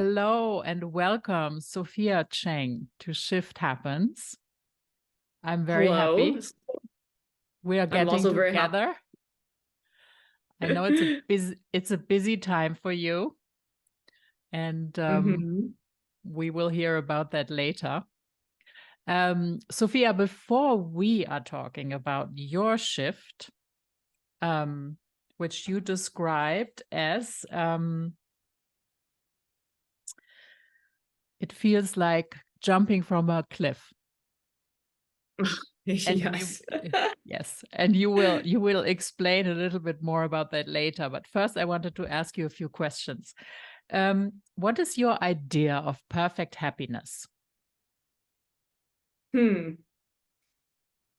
Hello and welcome, Sophia Cheng, to Shift Happens. I'm very Hello. happy we are I'm getting also very happy. together. I know it's a busy time for you, and hmm we will hear about that later. Sophia, before we are talking about your shift, um, which you described as it feels like jumping from a cliff. And you Yes. yes, and you will explain a little bit more about that later. But first, I wanted to ask you a few questions. What is your idea of perfect happiness? Hmm.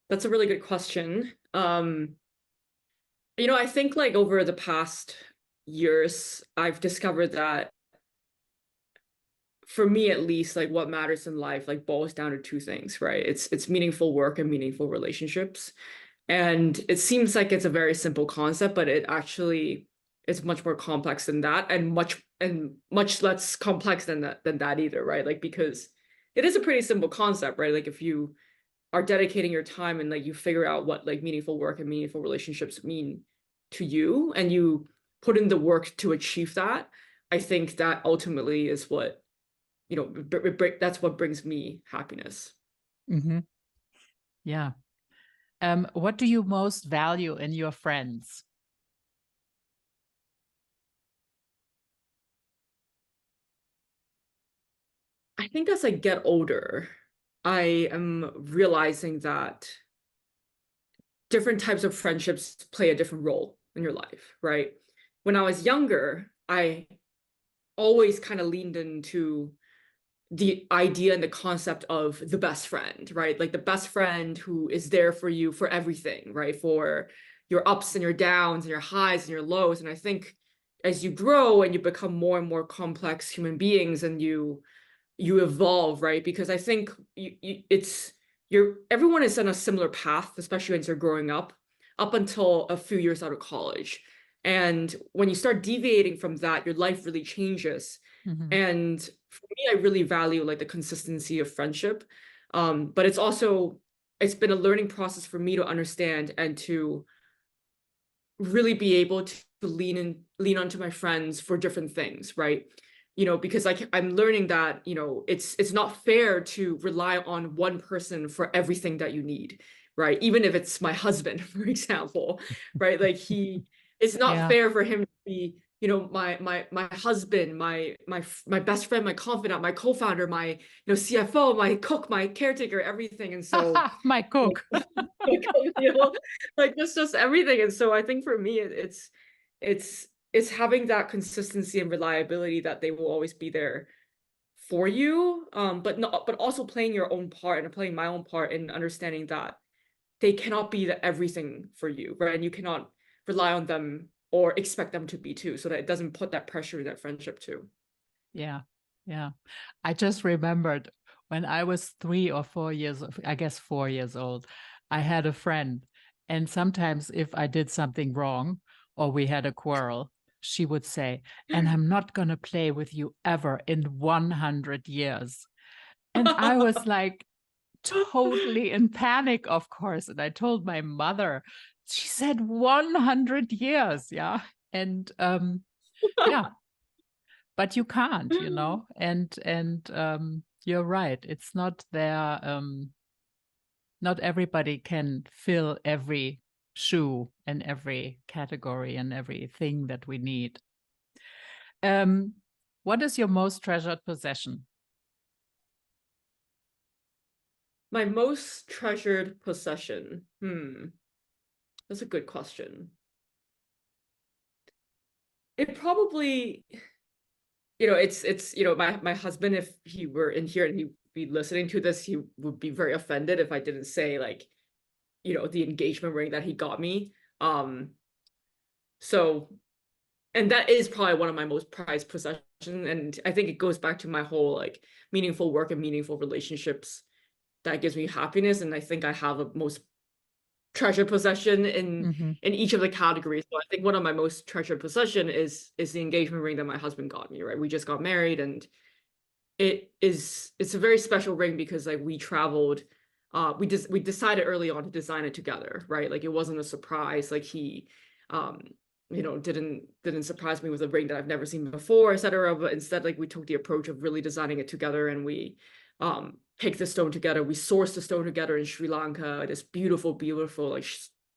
That's a really good question. I think like over the past years, I've discovered that for me at least, like what matters in life like boils down to two things, right? It's meaningful work and meaningful relationships. And it seems like it's a very simple concept, but it actually is much more complex than that and much less complex than that either, right? Like because it is a pretty simple concept, right? Like if you are dedicating your time and like you figure out what like meaningful work and meaningful relationships mean to you and you put in the work to achieve that, I think that ultimately is what, that's what brings me happiness. Hmm. Yeah. What do you most value in your friends? I think as I get older, I am realizing that different types of friendships play a different role in your life, right? When I was younger, I always kind of leaned into the idea and the concept of the best friend, right? Like the best friend who is there for you for everything, right? For your ups and your downs and your highs and your lows. And I think as you grow and you become more and more complex human beings and you evolve, right? Because I think everyone is on a similar path, especially as you're growing up until a few years out of college. And when you start deviating from that, your life really changes. Hmm. And for me, I really value like the consistency of friendship. But it's been a learning process for me to understand and to really be able to lean onto my friends for different things, right? Because I'm learning that, it's not fair to rely on one person for everything that you need, right? Even if it's my husband, for example, right? Like it's not Yeah. fair for him to be, my husband, my best friend, my confidant, my co-founder, my, CFO, my cook, my caretaker, everything. And so My cook. like, like just everything. And so I think for me, it's having that consistency and reliability that they will always be there for you. But also playing your own part and playing my own part in understanding that they cannot be the everything for you, right? And you cannot rely on them or expect them to be too, so that it doesn't put that pressure in that friendship too. Yeah. Yeah. I just remembered when I was 3 or 4 years, I guess 4 years old, I had a friend. And sometimes if I did something wrong or we had a quarrel, she would say, and I'm not going to play with you ever in 100 years. And I was like totally in panic, of course. And I told my mother, she said 100 years. Yeah. And yeah, but you can't, and you're right, it's not there. Not everybody can fill every shoe and every category and everything that we need. um what is your most treasured possession? My most treasured possession. That's a good question. It probably, it's my husband, if he were in here and he'd be listening to this, he would be very offended if I didn't say like, the engagement ring that he got me. So and that is probably one of my most prized possessions. And I think it goes back to my whole like meaningful work and meaningful relationships that gives me happiness. And I think I have a most treasured possession Mm-hmm. in each of the categories. So I think one of my most treasured possession is the engagement ring that my husband got me, right? We just got married, and it's a very special ring because like we traveled, we decided early on to design it together, right? Like it wasn't a surprise. Like he um didn't surprise me with a ring that I've never seen before, etc. But instead, like we took the approach of really designing it together, and we picked the stone together. We sourced the stone together in Sri Lanka, this beautiful, beautiful like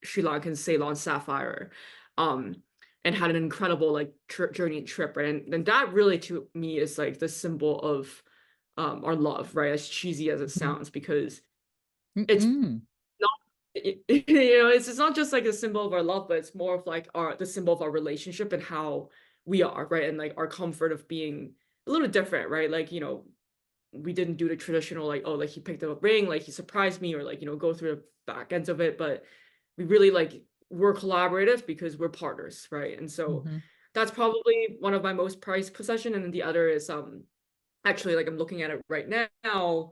Sri Lankan Ceylon sapphire. Um, and had an incredible like journey and trip, right? And that really to me is like the symbol of our love, right? As cheesy as it Mm-hmm. sounds, because it's Mm-mm. not it's not just like a symbol of our love, but it's more of like our the symbol of our relationship and how we are, right? And like our comfort of being a little different, right? Like, we didn't do the traditional like, oh, like he picked up a ring, like he surprised me, or like, go through the back ends of it, but we really like we're collaborative because we're partners, right? And so Mm-hmm. that's probably one of my most prized possession. And then the other is actually like I'm looking at it right now,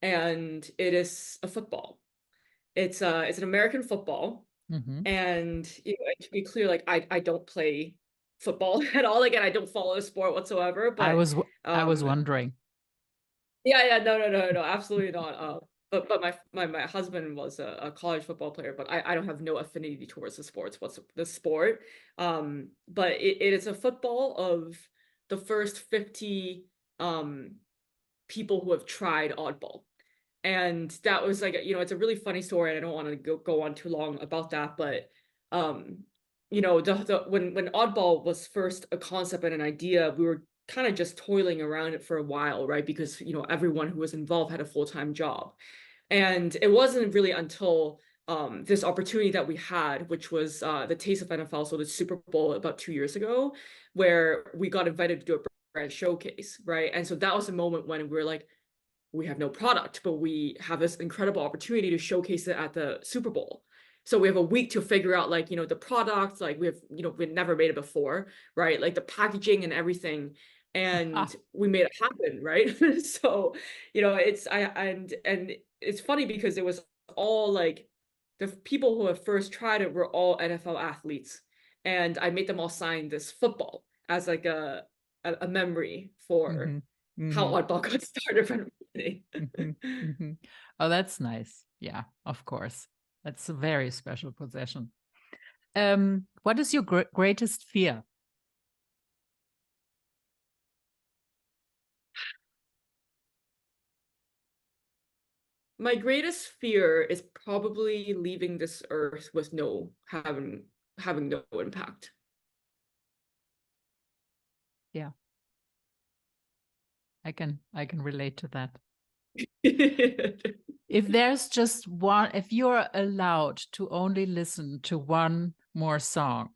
and it is a football. It's an American football. Mm-hmm. And to be clear, like I don't play football at all. Like, and I don't follow the sport whatsoever. I But was I was wondering. yeah, no, absolutely not. But my husband was a college football player, but I don't have no affinity towards the sport. But it is a football of the first 50 um people who have tried Oddball. And that was like, it's a really funny story. And I don't want to go on too long about that, but um, when Oddball was first a concept and an idea, we were kind of just toiling around it for a while, right? Because everyone who was involved had a full-time job. And it wasn't really until this opportunity that we had, which was the Taste of NFL, so the Super Bowl about 2 years ago, where we got invited to do a brand showcase, right? And so that was a moment when we were like, we have no product, but we have this incredible opportunity to showcase it at the Super Bowl. So we have a week to figure out like, the product, like we've never made it before, right? Like the packaging and everything. And Ah. we made it happen, right? So, it's I and it's funny because it was all like the people who have first tried it were all NFL athletes. And I made them all sign this football as like a memory Mm-hmm. for how Mm-hmm. Oddball got started from the Mm-hmm. beginning. Mm-hmm. Oh, that's nice. Yeah, of course. That's a very special possession. What is your greatest fear? My greatest fear is probably leaving this earth with no having no impact. Yeah, I can relate to that. If there's just one, if you're allowed to only listen to one more song,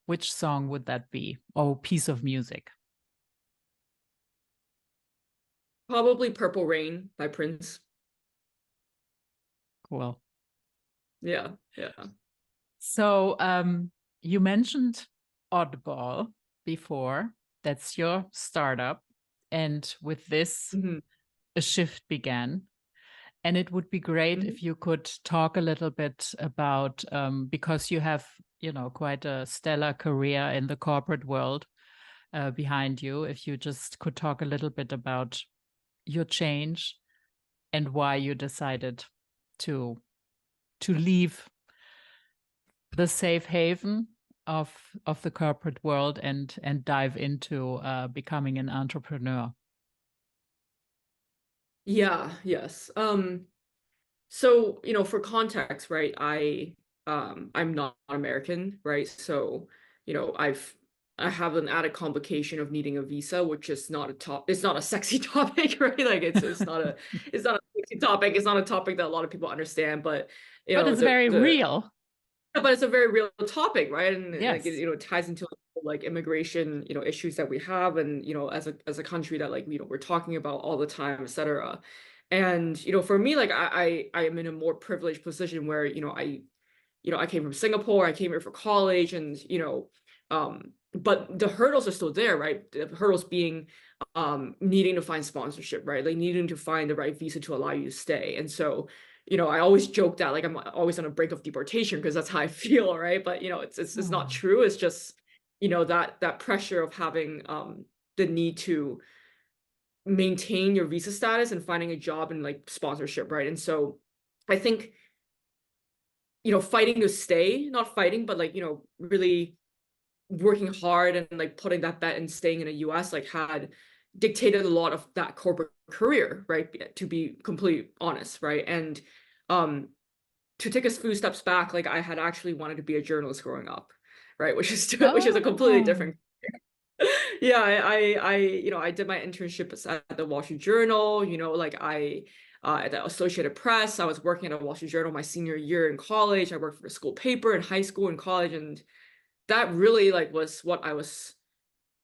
which song would that be? Or piece of music? Probably Purple Rain by Prince. Cool. Yeah, yeah. So you mentioned Oddball before. That's your startup. And with this, Hmm. a shift began. And it would be great Hmm. if you could talk a little bit about, because you have, quite a stellar career in the corporate world behind you. If you just could talk a little bit about your change and why you decided to leave the safe haven of the corporate world and dive into becoming an entrepreneur. Yeah, yes. So, for context, right, I'm not American, right? So, I have an added complication of needing a visa, which is not it's not a sexy topic, right? Like it's not a sexy topic. It's not a topic that a lot of people understand, but But it's very the real. but it's a very real topic, right? And like Yes. it ties into like immigration, issues that we have, and as a country that like we're talking about all the time, etc. And for me, like I am in a more privileged position where I came from Singapore, I came here for college, and but the hurdles are still there, right? The hurdles being needing to find sponsorship, right? Like needing to find the right visa to allow you to stay. And so I always joke that like I'm always on the brink of deportation because that's how I feel, right? But it's not Oh. true. It's just, that pressure of having the need to maintain your visa status and finding a job and like sponsorship, right? And so I think, fighting to stay, not fighting, but like, really working hard and like putting that bet and staying in the US like had dictated a lot of that corporate career, right? To be completely honest, right? And um to take a few steps back, like I had actually wanted to be a journalist growing up, right? Which is a completely Oh. different. Yeah, I did my internships at the Wall Street Journal, like at the Associated Press. I was working at the Wall Street Journal my senior year in college. I worked for the school paper in high school and college, and that really like was what I was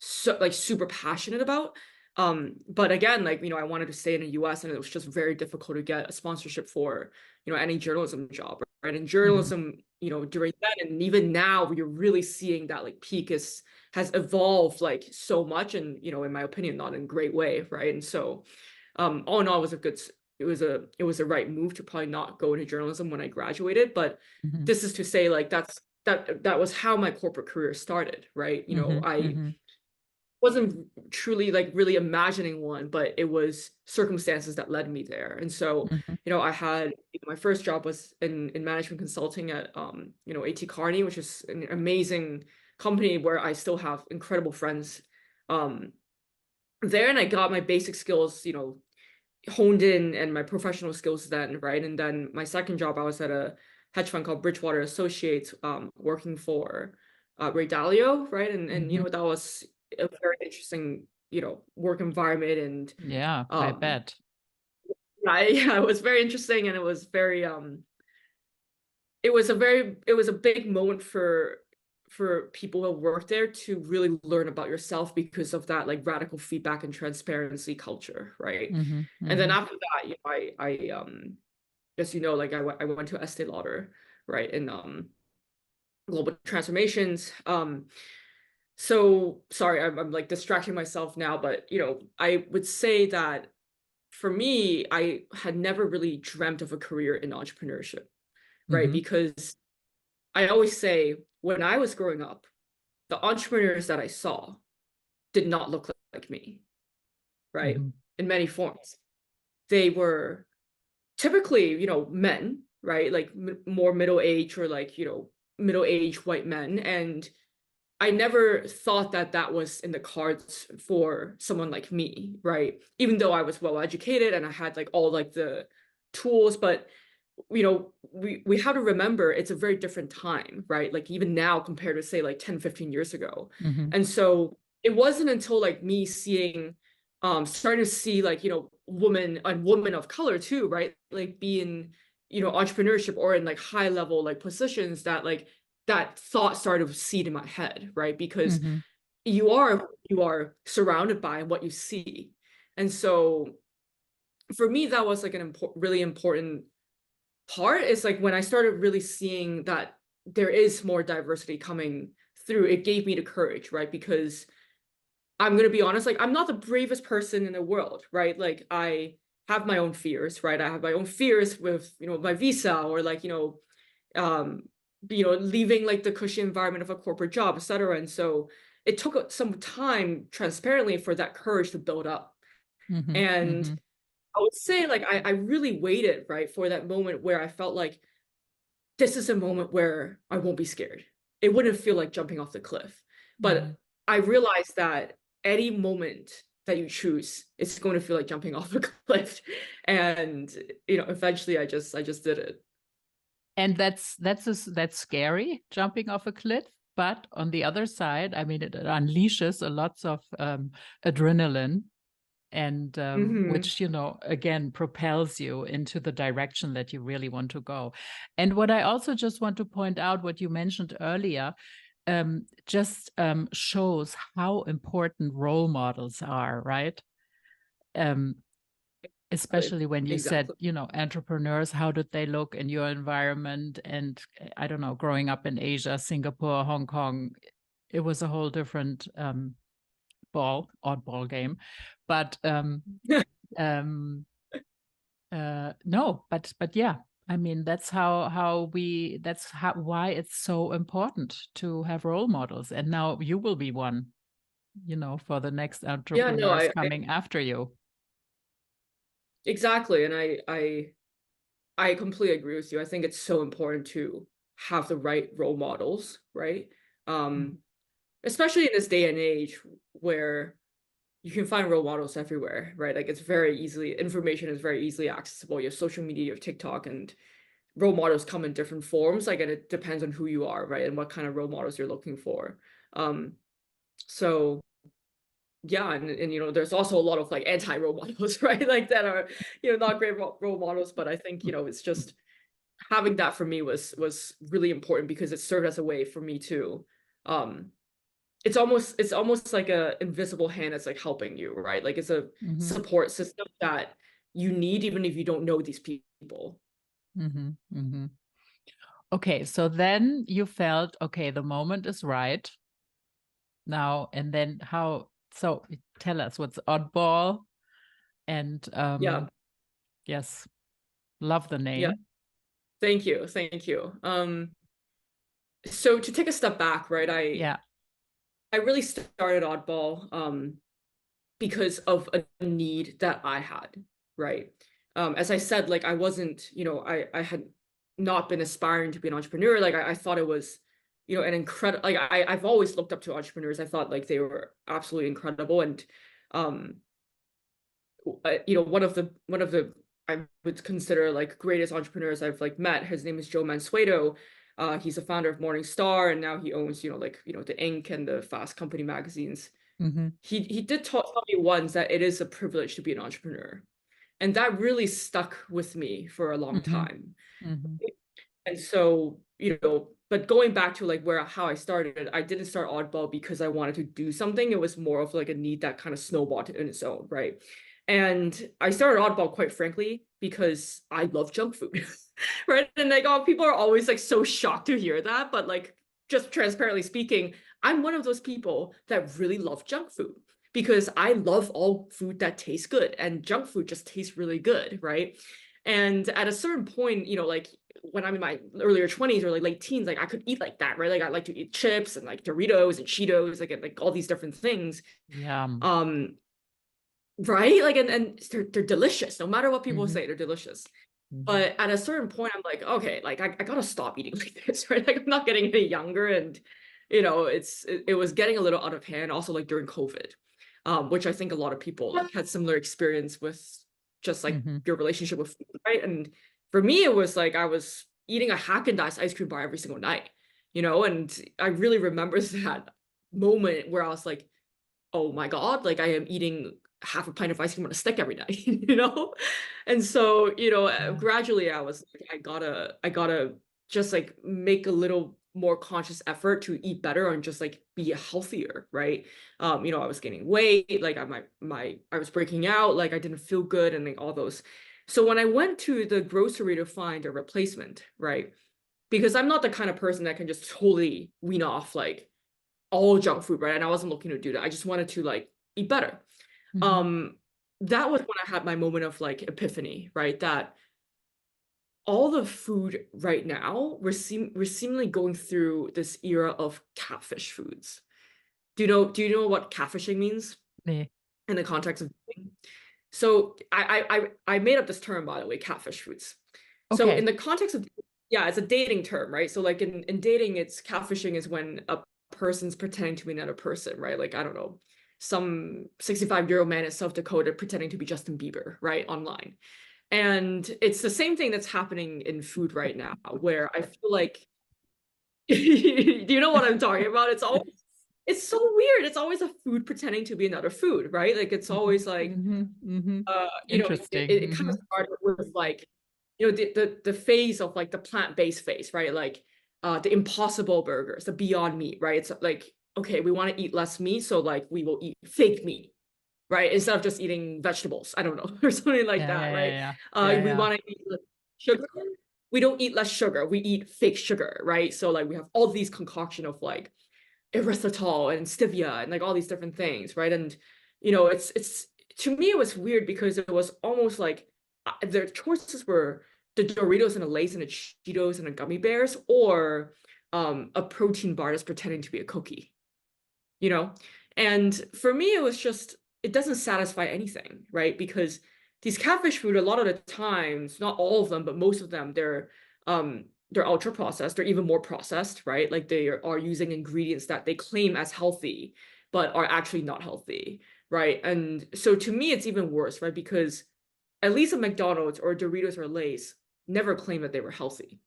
so like super passionate about. But again, like, I wanted to stay in the US, and it was just very difficult to get a sponsorship for, any journalism job, right? And Mhm. journalism, during then and even now, you're really seeing that like peak has evolved like so much, and in my opinion, not in a great way, right? And so all in all, it was a right move to probably not go into journalism when I graduated. But Mhm. this is to say like that was how my corporate career started, right? Mhm. I Mhm. wasn't truly like really imagining one, but it was circumstances that led me there. And so, Mhm. I had my first job was in management consulting at AT Kearney, which is an amazing company where I still have incredible friends um there, and I got my basic skills, honed in, and my professional skills then, right? And then my second job, I was at a hedge fund called Bridgewater Associates, working for Ray Dalio, right? And Mhm. that was a very interesting, work environment, and Yeah, I um, bet. yeah, it was very interesting, and it was very it was a big moment for people who work there to really learn about yourself because of that like radical feedback and transparency culture, right? Mhm. And then Mhm. after that, I as like I went to Estee Lauder, right, in global transformations. So sorry, I'm like distracting myself now, but I would say that for me, I had never really dreamt of a career in entrepreneurship, right? Mhm. Because I always say when I was growing up, the entrepreneurs that I saw did not look like me, right? Mhm. In many forms. They were typically, men, right? Like more middle age, or like, middle aged white men. And I never thought that that was in the cards for someone like me, right? Even though I was well educated and I had like all like the tools, but we have to remember it's a very different time, right? Like even now compared to say like 10, 15 years ago. Mhm. And so it wasn't until like me seeing starting to see like, women and women of color too, right? Like being, entrepreneurship or in like high level like positions that like that thought started to seed in my head, right? Because Mhm. you are surrounded by what you see. And so for me, that was like an really important part. Is like when I started really seeing that there is more diversity coming through, it gave me the courage, right? Because I'm gonna be honest, like I'm not the bravest person in the world, right? Like I have my own fears, right? I have my own fears with, my visa, or like, um, leaving like the cushy environment of a corporate job, etc. And so it took some time transparently for that courage to build up. Mhm. And Mhm. I would say like I really waited, right, for that moment where I felt like this is a moment where I won't be scared. It wouldn't feel like jumping off the cliff. Mhm. But I realized that any moment that you choose, it's going to feel like jumping off a cliff. And eventually I just did it. And that's scary, jumping off a cliff. But on the other side, I mean, it unleashes a lots of adrenaline, and Hmm. which, again, propels you into the direction that you really want to go. And what I also just want to point out, what you mentioned earlier, just shows how important role models are, right? Um, Especially when you said, Exactly. entrepreneurs, how did they look in your environment? And I don't know, growing up in Asia, Singapore, Hong Kong, it was a whole different oddball game. But um, no, but yeah. I mean, that's how why it's so important to have role models. And now you will be one, for the next Yeah, no, entrepreneurs coming after you. exactly. And I completely agree with you. I think it's so important to have the right role models, right? Mhm. Um, Especially in this day and age where you can find role models everywhere, right? Like it's very easily, information is very easily accessible. You have social media, you have TikTok, and role models come in different forms. Like, and it depends on who you are, right? And what kind of role models you're looking for. Um, so yeah, and there's also a lot of like anti-role models, right? Like that are, not great role models, but I think, it's just having that for me was really important because it served as a way for me to um it's almost like a invisible hand that's like helping you, right? Like it's a Hmm. support system that you need even if you don't know these people. Hmm. Hmm. Okay, so then you felt, okay, the moment is right now, and then how? So tell us what's Oddball, and Yeah, yes, love the yeah. name. Thank you. Thank you. So to take a step back, right? I Yeah. I really started Oddball because of a need that I had, right? As I said, like I wasn't, I had not been aspiring to be an entrepreneur. Like I thought it was, an incredible, like I've always looked up to entrepreneurs. I thought like they were absolutely incredible. And um, one of the I would consider like greatest entrepreneurs I've like met. His name is Joe Mansueto. He's a founder of Morningstar, and now he owns, the Inc. and the Fast Company magazines. Hmm. He did tell me once that it is a privilege to be an entrepreneur. And that really stuck with me for a long Hmm. time. Hmm. And so, but going back to like how I started, I didn't start Oddball because I wanted to do something. It was more of like a need that kind of snowballed in its own, right? And I started Oddball quite frankly because I love junk food, right? And like, oh, people are always like so shocked to hear that, but like, just transparently speaking, I'm one of those people that really love junk food because I love all food that tastes good, and junk food just tastes really good, right? And at a certain point, like when I'm in my earlier 20s or like late teens, like I could eat like that, right? Like I like to eat chips and like Doritos and Cheetos, like all these different things. Yum. Um, right? Like and they're delicious. No matter what people Hmm. say, they're delicious. Hmm. But at a certain point, I'm like, okay, like I gotta stop eating like this, right? Like I'm not getting any younger, and it was getting a little out of hand. Also, like during COVID, which I think a lot of people like had similar experience with, just like Hmm. your relationship with food, right? And for me, it was like I was eating a Haagen-Dazs ice cream bar every single night, and I really remember that moment where I was like, oh my God, like I am eating half a pint of ice cream on a stick every night, And so, Yeah. gradually I was like, I gotta just like make a little more conscious effort to eat better and just like be healthier, right? I was gaining weight, like I was breaking out, like I didn't feel good and like all those. So when I went to the grocery to find a replacement, right? Because I'm not the kind of person that can just totally wean off like all junk food, right? And I wasn't looking to do that. I just wanted to like eat better. Hmm. Um, that was when I had my moment of like epiphany, right? That all the food right now, we're seemingly going through this era of catfish foods. Do you know what catfishing means Nee. in the context of dating? So I made up this term, by the way, catfish foods. So in Okay. the context of, yeah, it's a dating term, right? So like in dating, it's catfishing is when a person's pretending to be another person, right? Like I don't know, some 65-year-old man in South Dakota pretending to be Justin Bieber, right? Online. And it's the same thing that's happening in food right now, where I feel like do you know what I'm talking about? It's so weird. It's always a food pretending to be another food, right? Like it's Hmm. always like Hmm. Hmm. it Interesting. kind of Hmm. started with like, the phase of like the plant-based phase, right? Like the Impossible burgers, the Beyond Meat, right? It's like, okay, we want to eat less meat, so like we will eat fake meat, right? Instead of just eating vegetables, I don't know, or something like Yeah, that, yeah, yeah, right? yeah, yeah, We yeah. want to eat less sugar. We don't eat less sugar, we eat fake sugar, right? So like we have all these concoction of like erythritol and stevia and like all these different things, right? And it's to me it was weird because it was almost like their choices were the Doritos and the Lay's and the Cheetos and the gummy bears, or a protein bar that's pretending to be a cookie, you know? And for me, it was just, it doesn't satisfy anything, right? Because these catfish food, a lot of the times, not all of them, but most of them, they're ultra processed. They're even more processed, right? Like they are using ingredients that they claim as healthy, but are actually not healthy, right? And so to me, it's even worse, right? Because at least a McDonald's or Doritos or Lay's never claimed that they were healthy.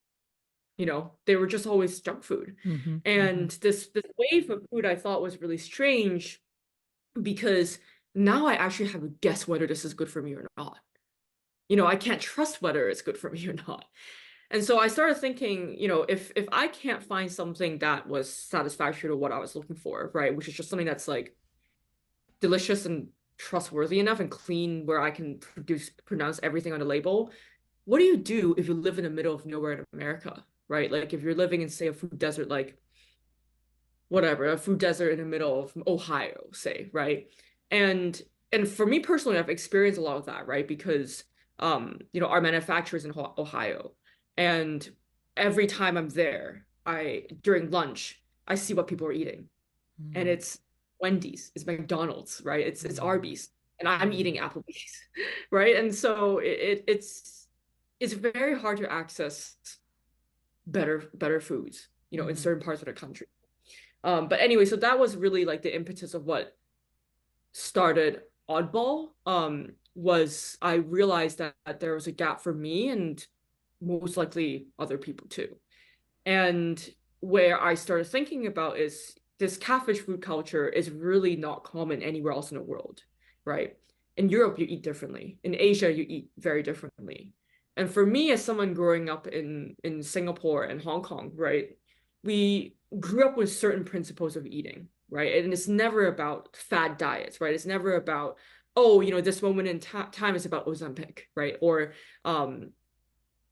They were just always junk food. Mm-hmm. Mm-hmm. And this wave of food I thought was really strange because now I actually have to guess whether this is good for me or not. I can't trust whether it's good for me or not. And so I started thinking, if I can't find something that was satisfactory to what I was looking for, right, which is just something that's like delicious and trustworthy enough and clean where I can pronounce everything on the label, what do you do if you live in the middle of nowhere in America, right? Like if you're living in, say, a food desert, like whatever, a food desert in the middle of Ohio, say, right? And and for me personally, I've experienced a lot of that, right? Because our manufacturers in Ohio, and every time I'm there, I during lunch, I see what people are eating, and Mm-hmm. it's Wendy's, it's McDonald's, right? It's Arby's, and I'm Mm-hmm. eating Applebee's, right? And so it's very hard to access better foods, in Mm-hmm. certain parts of the country. But anyway, so that was really like the impetus of what started Oddball. Was I realized that there was a gap for me and most likely other people too. And where I started thinking about is this catfish food culture is really not common anywhere else in the world, right? In Europe, you eat differently. In Asia, you eat very differently. And for me, as someone growing up in Singapore and Hong Kong, right, we grew up with certain principles of eating, right? And it's never about fad diets, right? It's never about, oh, this moment in time is about Ozempic, right? Or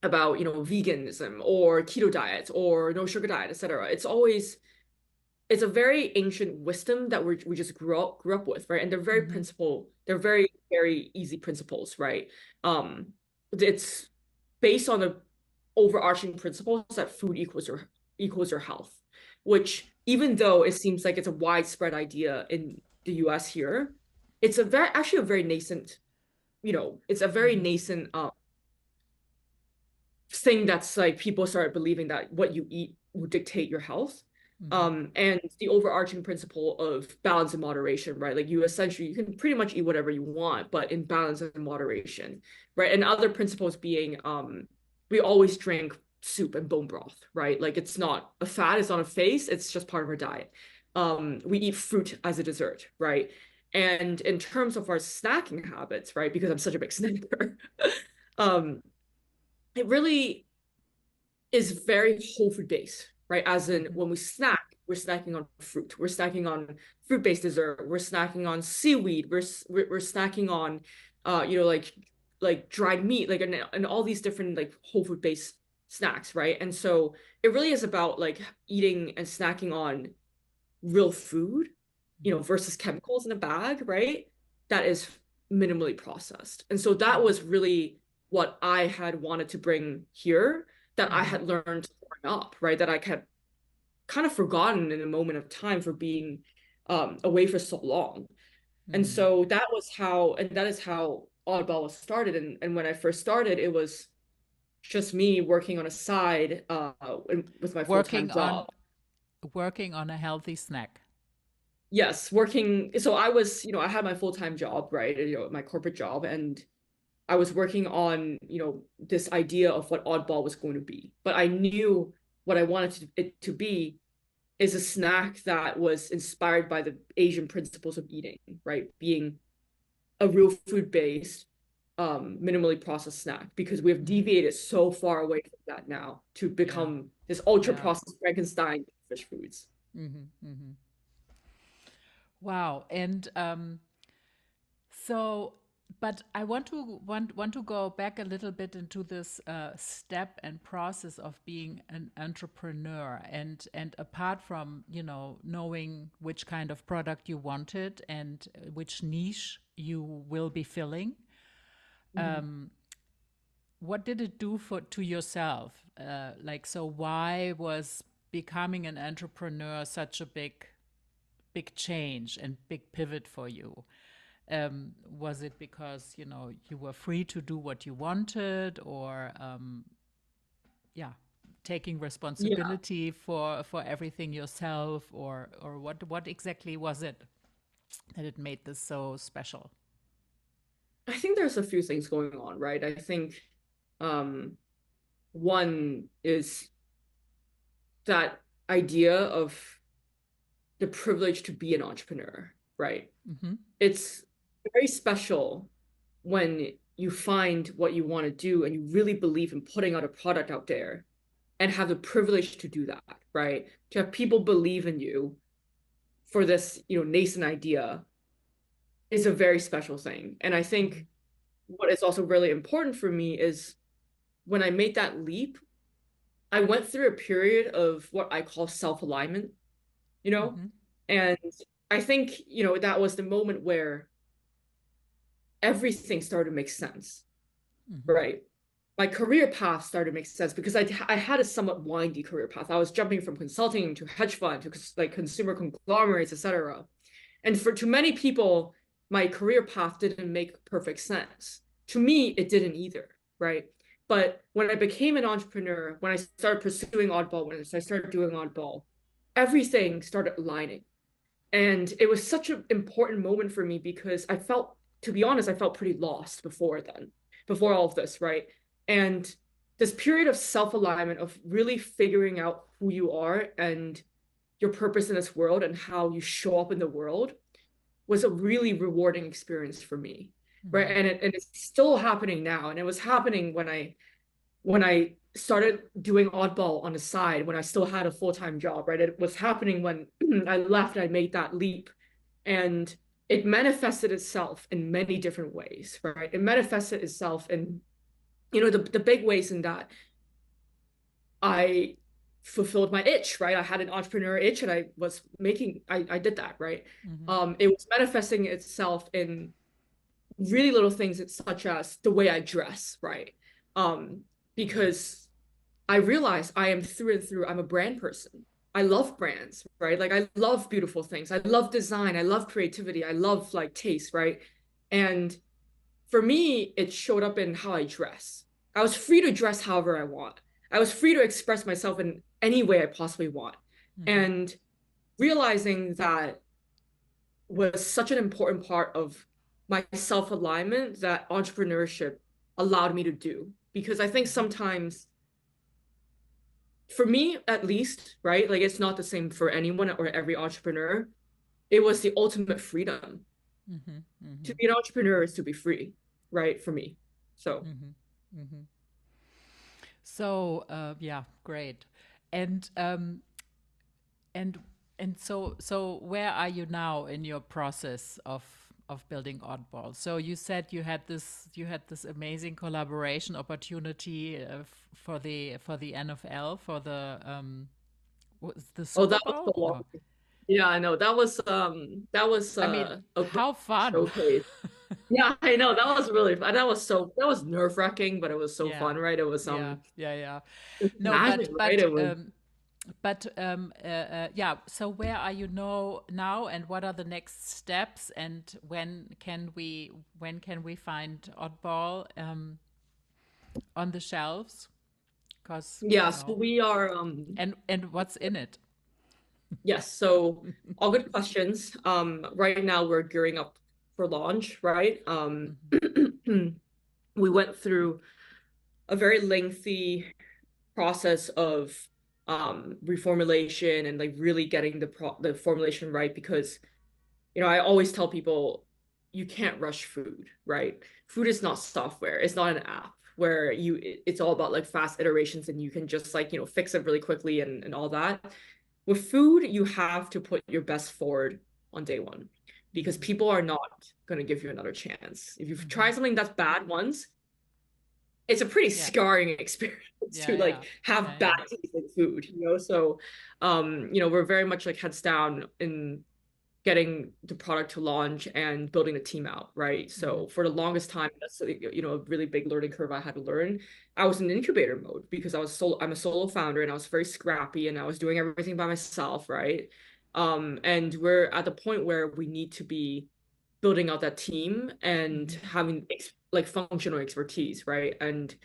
about veganism or keto diets or no sugar diet, etc. It's a very ancient wisdom that we just grew up with, right? And Mm-hmm. they're very very easy principles, right? It's based on the overarching principles that food equals your health, which even though it seems like it's a widespread idea in the US here, it's actually a very nascent, it's a very Mm-hmm. nascent thing that's like people started believing that what you eat will dictate your health. Mm-hmm. And the overarching principle of balance and moderation, right? Like you can pretty much eat whatever you want, but in balance and moderation, right? And other principles being, we always drink soup and bone broth, right? Like it's not a fad, it's not a phase, it's just part of our diet. We eat fruit as a dessert, right? And in terms of our snacking habits, right? Because I'm such a big snacker, um, it really is very whole food based, right? As in Mm-hmm. when we snack, we're snacking on fruit, we're snacking on fruit-based dessert, we're snacking on seaweed, we're snacking on like dried meat, like and all these different like whole food based snacks, right? And so it really is about like eating and snacking on real food, Mm-hmm. versus chemicals in a bag, right? That is minimally processed. And so that Mm-hmm. was really what I had wanted to bring here that I Mm-hmm. had learned growing up, right? That I had kind of forgotten in a moment of time for being away for so long. And Mm-hmm. so that is how Oddball was started. And when I first started, it was just me working on a side with my full-time Working on job. working on a healthy snack. Yes, working. So I was, I had my full-time job, right? My corporate job, and I was working on, this idea of what Oddball was going to be. But I knew what I wanted it to be is a snack that was inspired by the Asian principles of eating, right? Being a real food-based, minimally processed snack, because we have Mm-hmm. deviated so far away from that now to Yeah. become this Yeah. ultra-processed Frankenstein fish foods. Mm-hmm. Mm-hmm. Wow. And so, but I want to go back a little bit into this step and process of being an entrepreneur, and apart from knowing which kind of product you wanted and which niche you will be filling, Mhm. what did it do for to yourself? Like, so why was becoming an entrepreneur such a big change and big pivot for you? Was it because you were free to do what you wanted, or yeah, taking Yeah, responsibility for everything yourself, or what exactly was it that it made this so special? I think there's a few things going on, right? I think um, one is that idea of the privilege to be an entrepreneur, right? Mm-hmm. It's very special when you find what you want to do and you really believe in putting out a product out there and have the privilege to do that, right? To have people believe in you for this, nascent idea is a very special thing. And I Mm-hmm. think what is also really important for me is when I made that leap, I went through a period of what I call self-alignment, you know? Mm-hmm. And I think, that was the moment where everything started to make sense, Mm-hmm. right? My career path started to make sense because I had a somewhat windy career path. I was jumping from consulting to hedge fund to like consumer conglomerates, etc. And for too many people, my career path didn't make perfect sense. To me, it didn't either, right? But when I became an entrepreneur, when I started pursuing Oddball, when I started doing Oddball, everything started aligning. And it was such an important moment for me because to be honest, I felt pretty lost before then, before all of this, right? And this period of self-alignment, of really figuring out who you are and your purpose in this world and how you show up in the world was a really rewarding experience for me, right? Mm-hmm. And it's still happening now. And it was happening when I started doing Oddball on the side, when I still had a full-time job, right? It was happening when I left, I made that leap. And it manifested itself in many different ways, right? It manifested itself in, the big ways in that I fulfilled my itch, right? I had an entrepreneur itch and I did that, right? Mm-hmm. It was manifesting itself in really little things such as the way I dress, right? Um, Mm-hmm. because I realize I am through and through, I'm a brand person. I love brands, right? Like I love beautiful things. I love design. I love creativity. I love like taste, right? And for me, it showed up in how I dress. I was free to dress however I want. I was free to express myself in any way I possibly want. Mm-hmm. And realizing that was such an important part of my self-alignment that entrepreneurship allowed me to do. Because I think Mm-hmm. sometimes, for me at least, right? Like it's not the same for anyone or every entrepreneur. It was the ultimate freedom. Mm-hmm. To Mm-hmm. be an entrepreneur is to be free, right? For me. So, Mm-hmm. Mm-hmm. So yeah, great. And and so where are you now in your process of building Oddball? So you said you had this amazing collaboration opportunity for the NFL, for the was the oh, Super that was Bowl, so long. or Yeah, I know. That was I mean, a great how fun. showcase. Yeah, I know. That was really fun. That was nerve-wracking, but it was so Yeah. fun, right? It was Yeah, yeah, yeah. No, magic, right? It was yeah. So where are you now, and what are the next steps, and when can we find Oddball on the shelves? Because yeah, so we are and what's in it? yes, so all good questions. Right now we're gearing up for launch, right? Hmm. We went through a very lengthy process of reformulation and like really getting the formulation right because I always tell people you can't rush food, right? Food is not software. It's not an app where it's all about like fast iterations and you can just like, fix it really quickly and all that. With food, you have to put your best forward on day one because Hmm. people are not going to give you another chance. If you've Hmm. tried something that's bad once, it's a pretty Yeah, scarring experience yeah, to yeah, like have yeah, bad yeah. tasting food. So we're very much like heads down in getting the product to launch and building the team out, right? Mm-hmm. So for the longest time, that's a really big learning curve I had to learn. I was in incubator mode because I'm a solo founder and I was very scrappy and I was doing everything by myself, right? And we're at the point where we need to be building out that team and Mm-hmm. having like functional expertise, right? And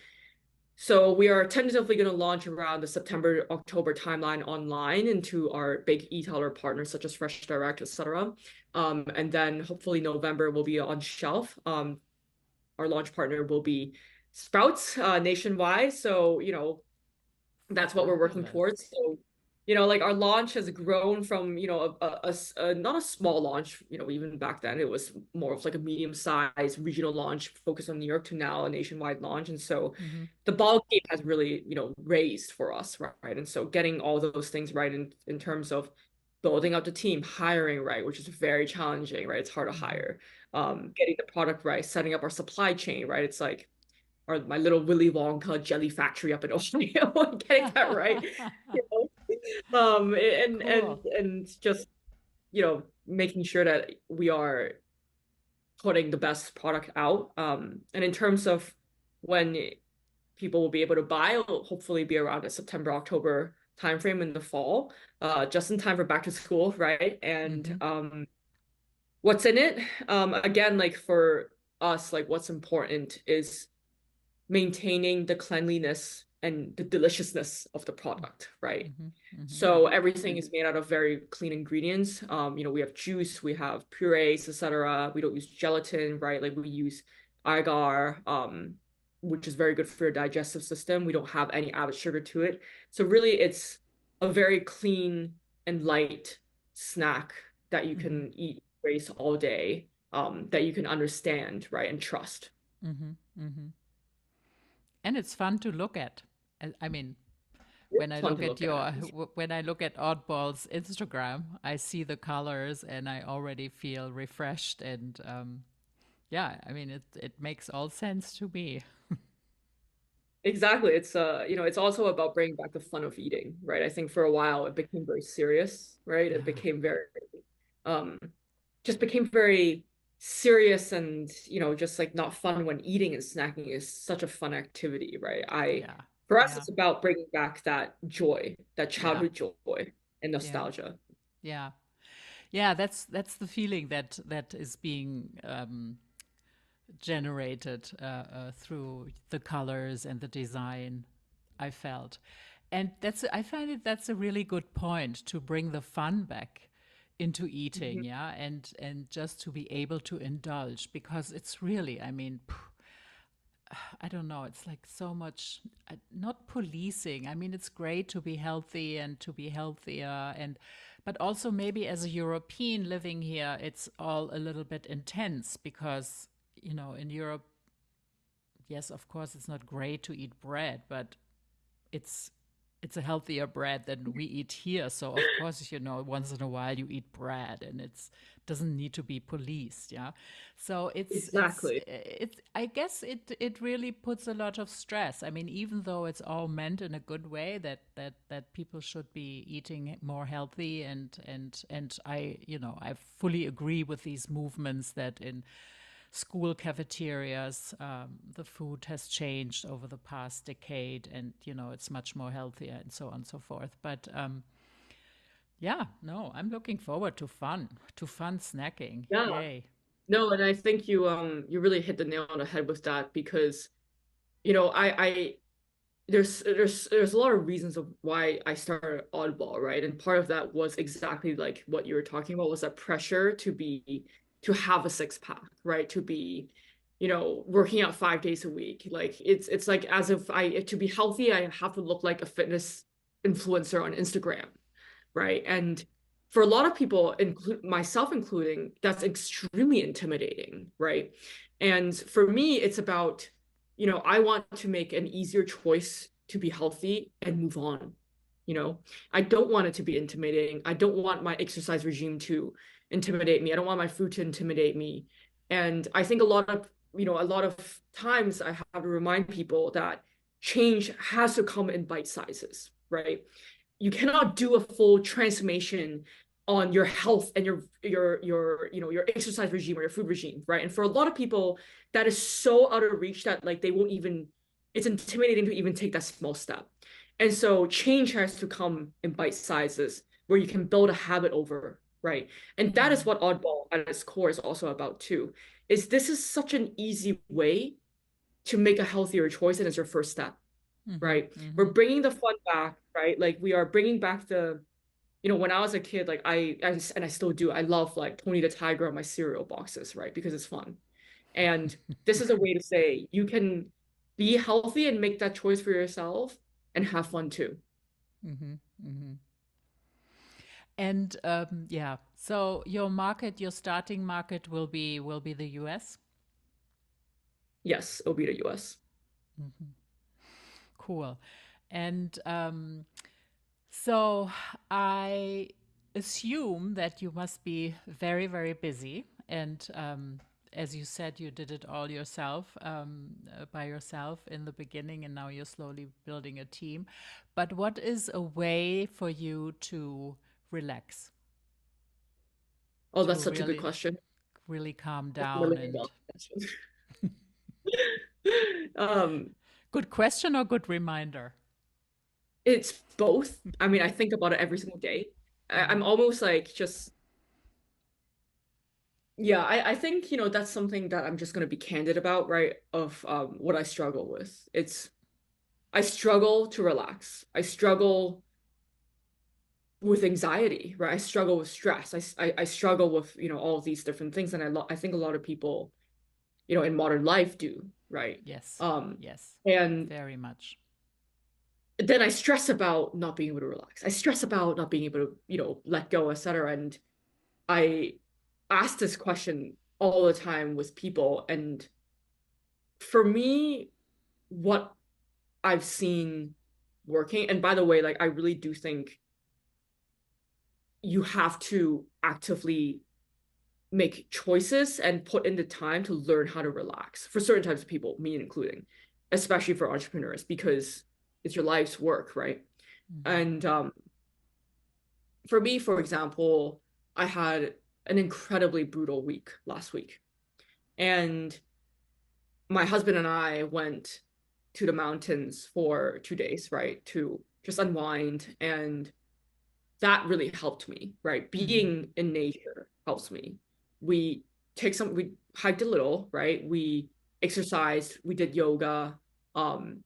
so we are tentatively going to launch around the September, October timeline online into our big e-tailer partners such as Fresh Direct, etc. And then hopefully November will be on shelf. Our launch partner will be Sprouts nationwide. So, that's what we're working Fabulous. towards. So, like our launch has grown from, not a small launch, even back then it was more of like a medium-sized regional launch focused on New York to now a nationwide launch. And so Mm-hmm. the ball game has really, raised for us, right? And so getting all those things right in terms of building out the team, hiring right, which is very challenging, right? It's hard to Mm-hmm. hire. Getting the product right, setting up our supply chain, right? It's like or my little Willy Wonka jelly factory up in Ohio, getting that right. You know? Cool. And just, making sure that we are putting the best product out. And in terms of when people will be able to buy, it'll hopefully be around the September, October timeframe in the fall, just in time for back to school, right? And Mm-hmm. what's in it? Again, like for us, like what's important is maintaining the cleanliness and the deliciousness of the product, right? Mm-hmm. Mm-hmm. So everything is made out of very clean ingredients. We have juice, we have purees, etc. We don't use gelatin, right? Like we use agar, which is very good for your digestive system. We don't have any added sugar to it. So really, it's a very clean and light snack that you Mm-hmm. can eat, race all day, that you can understand, right, and trust. Mm-hmm. Mm-hmm. And it's fun to look at. I mean, when It's I fun look to at look at. when I look at Oddball's Instagram, I see the colors and I already feel refreshed. And yeah, I mean, it makes all sense to me. Exactly. It's also about bringing back the fun of eating, right? I think for a while it became very serious, right? It Yeah, became very um just became very serious and, just like not fun when eating and snacking is such a fun activity, right? yeah, For us, yeah, it's about bringing back that joy, that yeah, childhood joy and yeah, nostalgia. yeah, yeah. That's the feeling that is being generated through the colors and the design. I felt, and I find that's a really good point to bring the fun back into eating, Mhm. yeah, and just to be able to indulge because it's really, I mean, I don't know, it's like so much not policing. I mean, it's great to be healthy and to be healthier and but also maybe as a European living here, it's all a little bit intense because, in Europe, yes, of course, it's not great to eat bread, but it's it's a healthier bread than we eat here. So of course, once in a while you eat bread, and it's doesn't need to be policed. Yeah, so Exactly. it's. I guess it really puts a lot of stress. I mean, even though it's all meant in a good way that people should be eating more healthy and I fully agree with these movements that in school cafeterias, the food has changed over the past decade, and it's much more healthier and so on and so forth. But yeah, no, I'm looking forward to fun snacking. Yeah. Yay! No, and I think you really hit the nail on the head with that because, I there's a lot of reasons of why I started Oddball, right? And part of that was exactly like what you were talking about was that pressure to have a six pack, right? To be, working out 5 days a week. Like it's like as if to be healthy, I have to look like a fitness influencer on Instagram, right? And for a lot of people, myself including, that's extremely intimidating, right? And for me, it's about, I want to make an easier choice to be healthy and move on. You know, I don't want it to be intimidating. I don't want my exercise regime to intimidate me. I don't want my food to intimidate me. And I think a lot of times I have to remind people that change has to come in bite sizes, right? You cannot do a full transformation on your health and your your exercise regime or your food regime, right? And for a lot of people, that is so out of reach that like they won't even, it's intimidating to even take that small step. And so change has to come in bite sizes where you can build a habit over, right? And that is Mm-hmm. what Oddball at its core is also about too. Is this is such an easy way to make a healthier choice, and it's your first step, Mm-hmm. right? We're Mm-hmm. bringing the fun back, right? Like we are bringing back the, when I was a kid, like and I still do, I love like Tony the Tiger on my cereal boxes, right? Because it's fun. And this is a way to say you can be healthy and make that choice for yourself and have fun too. Mm-hmm. Mm-hmm. And yeah, so your market, your starting market will be the US. Yes, it'll be the US. Mm-hmm. Cool. And so I assume that you must be very, very busy. And as you said, you did it all yourself, by yourself in the beginning, and now you're slowly building a team. But what is a way for you to relax, Oh, to that's such a good really, question. really calm That's a down? really good And question. Um, good question or good reminder? it's both. I mean, I think about it every single day. I'm Mm-hmm. almost like just, yeah, I think, that's something that I'm just gonna be candid about, right? Of what I struggle with. I struggle to relax. I struggle with anxiety, right? I struggle with stress. I struggle with, all of these different things. And I think a lot of people, in modern life do, right? Yes, Um, yes, and very much. then I stress about not being able to relax. I stress about not being able to, let go, etc. And I ask this question all the time with people. And for me, what I've seen working, and by the way, like I really do think you have to actively make choices and put in the time to learn how to relax for certain types of people, me including, especially for entrepreneurs, because it's your life's work, right? Mm-hmm. And for me, for example, I had an incredibly brutal week last week. And my husband and I went to the mountains for 2 days, right? To just unwind. And that really helped me, right? Mm-hmm. Being in nature helps me. We we hiked a little, right? We exercised, we did yoga, um,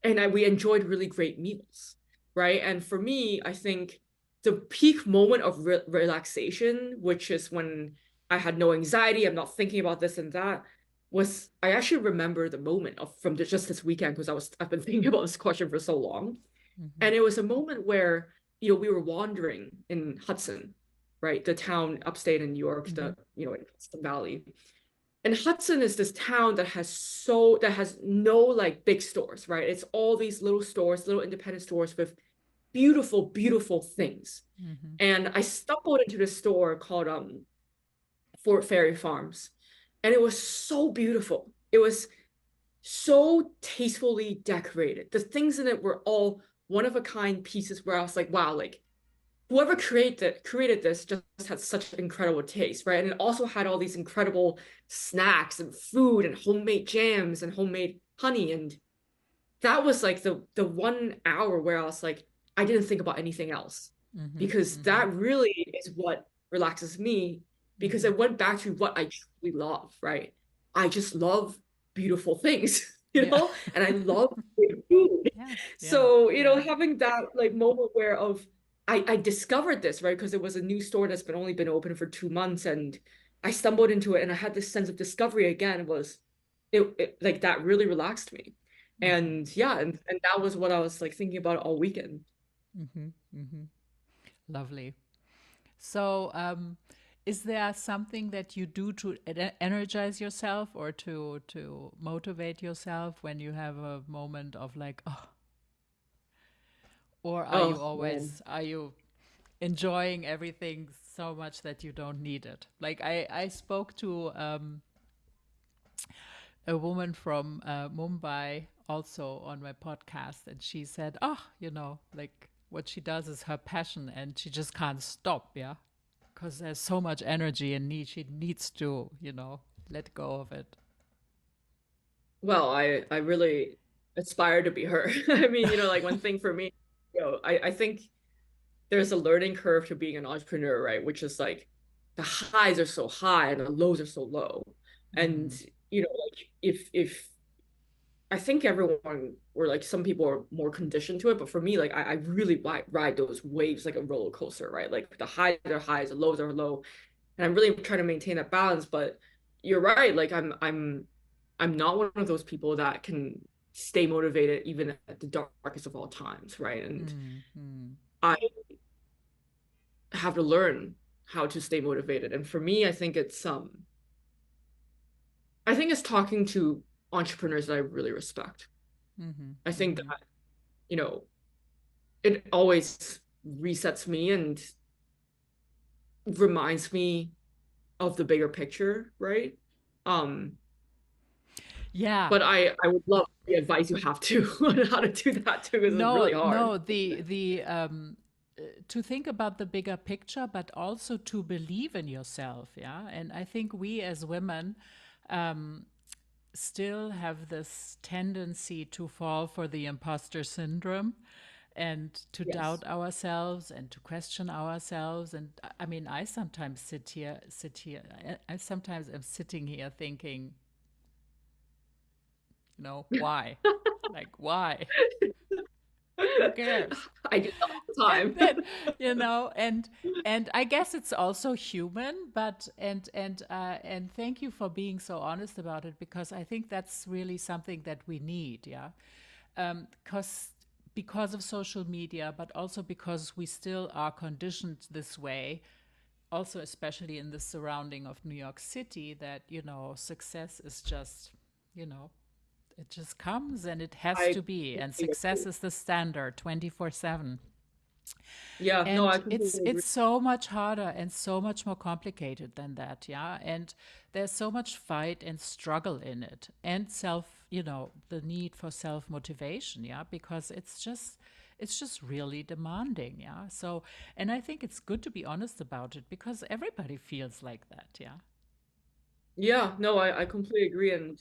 and we enjoyed really great meals, right? And for me, I think the peak moment of relaxation, which is when I had no anxiety, I'm not thinking about this and that, was I actually remember the moment of from just this weekend because I've been thinking about this question for so long. Mm-hmm. And it was a moment where, we were wandering in Hudson, right? The town upstate in New York, Mm-hmm. in Hudson Valley. And Hudson is this town that has no like big stores, right? It's all these little stores, little independent stores with beautiful, beautiful things. Mm-hmm. And I stumbled into this store called Fort Ferry Farms. And it was so beautiful. It was so tastefully decorated. The things in it were all one of a kind pieces where I was like, wow, like whoever created this just had such incredible taste, right? And it also had all these incredible snacks and food and homemade jams and homemade honey. And that was like the 1 hour where I was like, I didn't think about anything else Mm-hmm. because Mm-hmm. that really is what relaxes me because Mm-hmm. it went back to what I truly love, right? I just love beautiful things, Yeah. and I love great food. Yeah. Yeah. So, Yeah. having that like moment where of I discovered this, right? Because it was a new store that's been only been open for 2 months and I stumbled into it and I had this sense of discovery again was it like that really relaxed me. Mm-hmm. And yeah, and that was what I was like thinking about all weekend. Mm-hmm. Mm-hmm. Lovely. So, is there something that you do to energize yourself or to motivate yourself when you have a moment of like, oh, or Oh man. are you enjoying everything so much that you don't need it? Like I spoke to a woman from Mumbai also on my podcast, and she said, "Oh, like." what she does is her passion, and she just can't stop. Yeah, because there's so much energy and need. She needs to, let go of it. Well, I really aspire to be her. I mean, like one thing for me, I think there's a learning curve to being an entrepreneur, right? Which is like the highs are so high and the lows are so low. And Mm, like if I think everyone or like some people are more conditioned to it, but for me, like I really ride those waves like a roller coaster, right? Like the highs are highs, the lows are low, and I'm really trying to maintain that balance. But you're right, like I'm not one of those people that can stay motivated even at the darkest of all times, right? And mm, mm, I have to learn how to stay motivated. And for me, I think it's talking to entrepreneurs that I really respect. mm-hmm, I think mm-hmm. that, you know, it always resets me and reminds me of the bigger picture, right? Um, Yeah. but I would love the advice you have too on how to do that too, because it's really No, hard. no, to think about the bigger picture, but also to believe in yourself. Yeah. And I think we as women still have this tendency to fall for the imposter syndrome and to Yes. doubt ourselves and to question ourselves. And I mean, I sometimes sit here, I sometimes am sitting here thinking, why? Like, why? Who cares? I do that all the And time. then, and I guess it's also human, but and thank you for being so honest about it, because I think that's really something that we need. Yeah, because of social media, but also because we still are conditioned this way, also especially in the surrounding of New York City, that success is just, you know it just comes and it has I to be, and completely success agree. is the standard 24/7. Yeah, no, I And it's completely agree. it's so much harder and so much more complicated than that. Yeah, and there's so much fight and struggle in it, and the need for self motivation. Yeah, because it's just really demanding. Yeah, so, and I think it's good to be honest about it, because everybody feels like that. Yeah. Yeah, no, I completely agree. And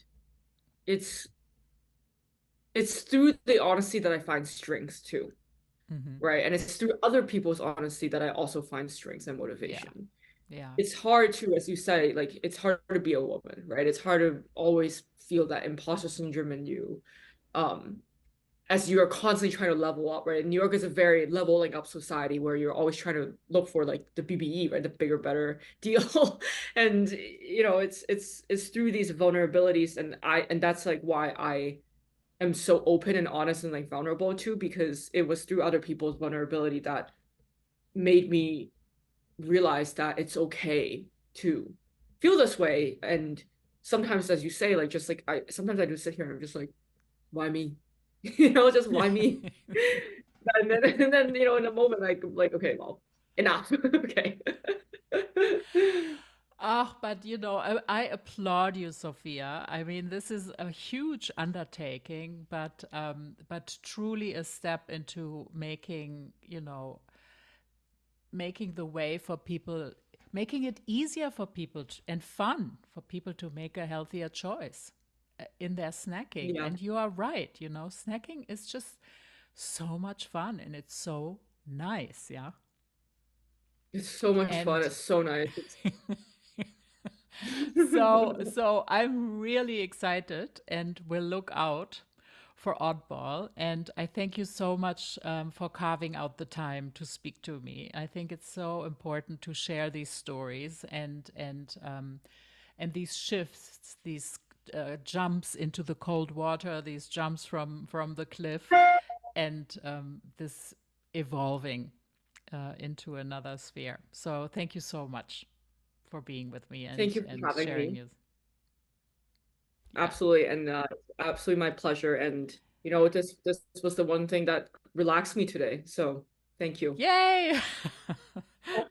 it's it's through the honesty that I find strength too, Hmm. right? And it's through other people's honesty that I also find strength and Yeah. motivation. Yeah. It's hard to, as you say, like it's hard to be a woman, right? It's hard to always feel that imposter syndrome in you. Um, as you are constantly trying to level up, right? And New York is a very leveling up society where you're always trying to look for like the BBE, right? The bigger, better deal. And it's through these vulnerabilities, and that's like why I am so open and honest and like vulnerable too, because it was through other people's vulnerability that made me realize that it's okay to feel this way. And sometimes, as you say, like just like I sometimes I do sit here and I'm just like, why me? Just why me? And then in a moment, like okay, well, enough. Okay. Ah, but I applaud you, Sophia. I mean, this is a huge undertaking, but truly a step into making the way for people, making it easier for people and fun for people to make a healthier choice in their snacking. Yeah, And you are right, snacking is just so much fun and it's so nice, yeah. it's so much fun. And It's so nice. so I'm really excited and will look out for Oddball. And I thank you so much for carving out the time to speak to me. I think it's so important to share these stories and these shifts, these jumps into the cold water, these jumps from the cliff, and this evolving into another sphere. So thank you so much for being with me Thank and you for and having sharing me. your yeah. Absolutely, and absolutely my pleasure. And this was the one thing that relaxed me today. So thank you. Yay.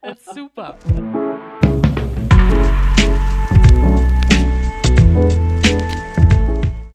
That's super.